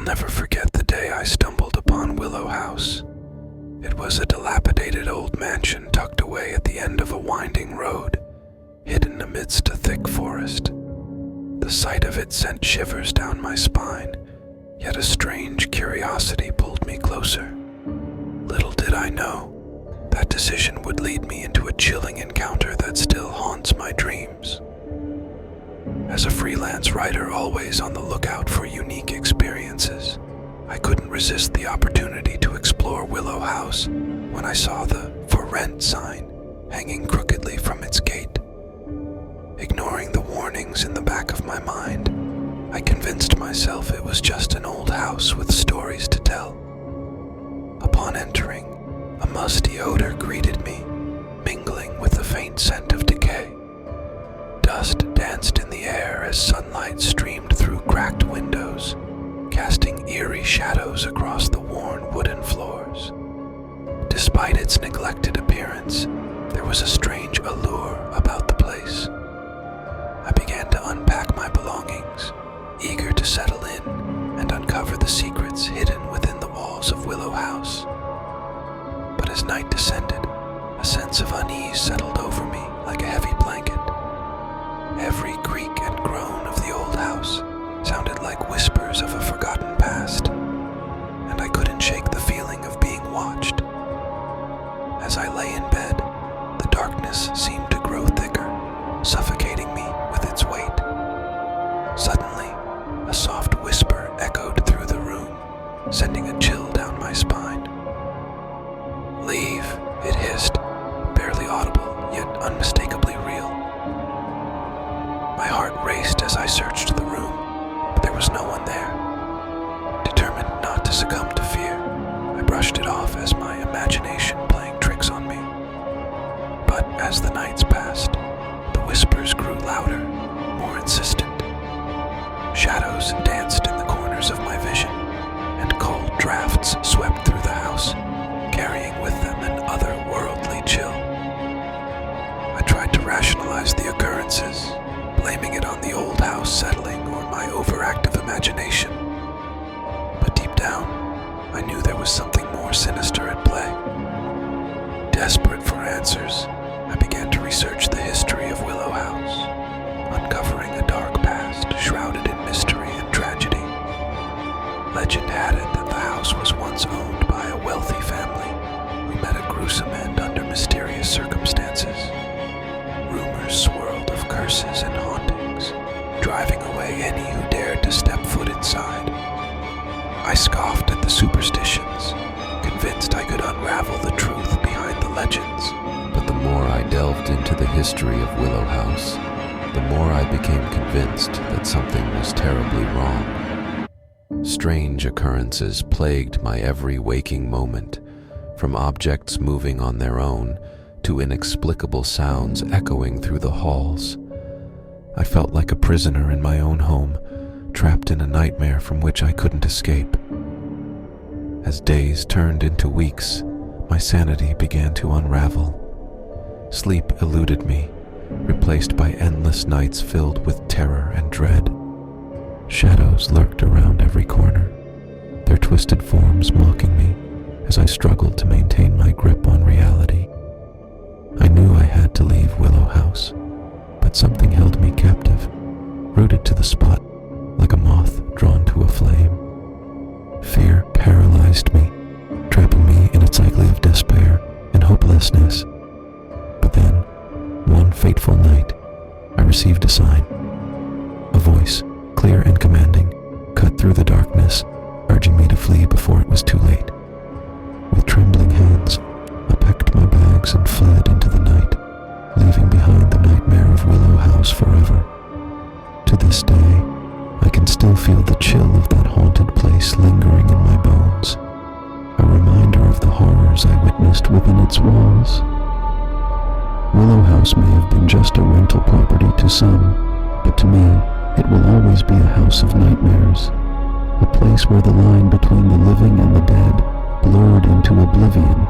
never forget the day I stumbled upon Willow House. It was a dilapidated old mansion tucked away at the end of a winding road, hidden amidst a thick forest. The sight of it sent shivers down my spine, yet a strange curiosity pulled me closer. Little did I know, that decision would lead me into a chilling encounter that still haunts my dreams. As a freelance writer always on the lookout for unique experiences, I couldn't resist the opportunity to explore Willow House when I saw the "For Rent" sign hanging crookedly from its gate. Ignoring the warnings in the back of my mind, I convinced myself it was just an old house with stories to tell. Upon entering, a musty odor greeted me, mingling with the faint scent of decay. Dust danced in the air as sunlight streamed through cracked windows, casting eerie shadows across the worn wooden floors. Despite its neglected appearance, there was a strange allure about the place. I began to unpack my belongings, eager to settle in and uncover the secrets hidden within the walls of Willow House. But as night descended, a sense of unease settled over me like a heavy blanket. Every creak and groan of the old house sounded like whispers of a forgotten past, and I couldn't shake the feeling of being watched. As I lay in bed, the darkness seemed to grow thicker, suffocating me with its weight. Suddenly, a soft whisper echoed through the room, sending a chill down my spine. "Leave," it hissed, barely audible, yet unmistakably real. My heart raced as I searched the room, but there was no one there. Determined not to succumb to fear, I brushed it off as my imagination playing tricks on me. But as the nights passed, the whispers grew louder, more insistent. Shadows danced in the corners of my vision, and cold drafts swept through the house, carrying with them an otherworldly chill. I tried to rationalize the occurrences, blaming it on the old house settling or my overactive imagination. But deep down, I knew there was something more sinister at play. Desperate for answers, I began to research the history of Willow House, uncovering a dark past shrouded in mystery and tragedy. Legend had it that the house was once owned by a wealthy family who met a gruesome end under mysterious circumstances. Rumors swirled of curses and hauntings, driving away any who dared to step foot inside. I scoffed at the superstitions, convinced I could unravel the truth behind the legends. But the more I delved into the history of Willow House, the more I became convinced that something was terribly wrong. Strange occurrences plagued my every waking moment, from objects moving on their own to inexplicable sounds echoing through the halls. I felt like a prisoner in my own home, trapped in a nightmare from which I couldn't escape. As days turned into weeks, my sanity began to unravel. Sleep eluded me, replaced by endless nights filled with terror and dread. Shadows lurked around every corner, their twisted forms mocking me as I struggled to maintain my grip on reality. I knew I had to leave Willow House, but something held me captive, rooted to the spot like a moth drawn to a flame. Fear paralyzed me, trapping me in a cycle of despair and hopelessness. But then, one fateful night, I received a sign. A voice, clear and commanding, cut through the darkness, urging me to flee before it was too late. With trembling hands, I packed my bags and fled into the night, leaving behind the nightmare of Willow House forever. To this day, I can still feel the chill of that haunted place lingering in my bones, a reminder of the horrors I witnessed within its walls. Willow House may have been just a rental property to some, but to me, it will always be a house of nightmares, a place where the line between the living and the dead blurred into oblivion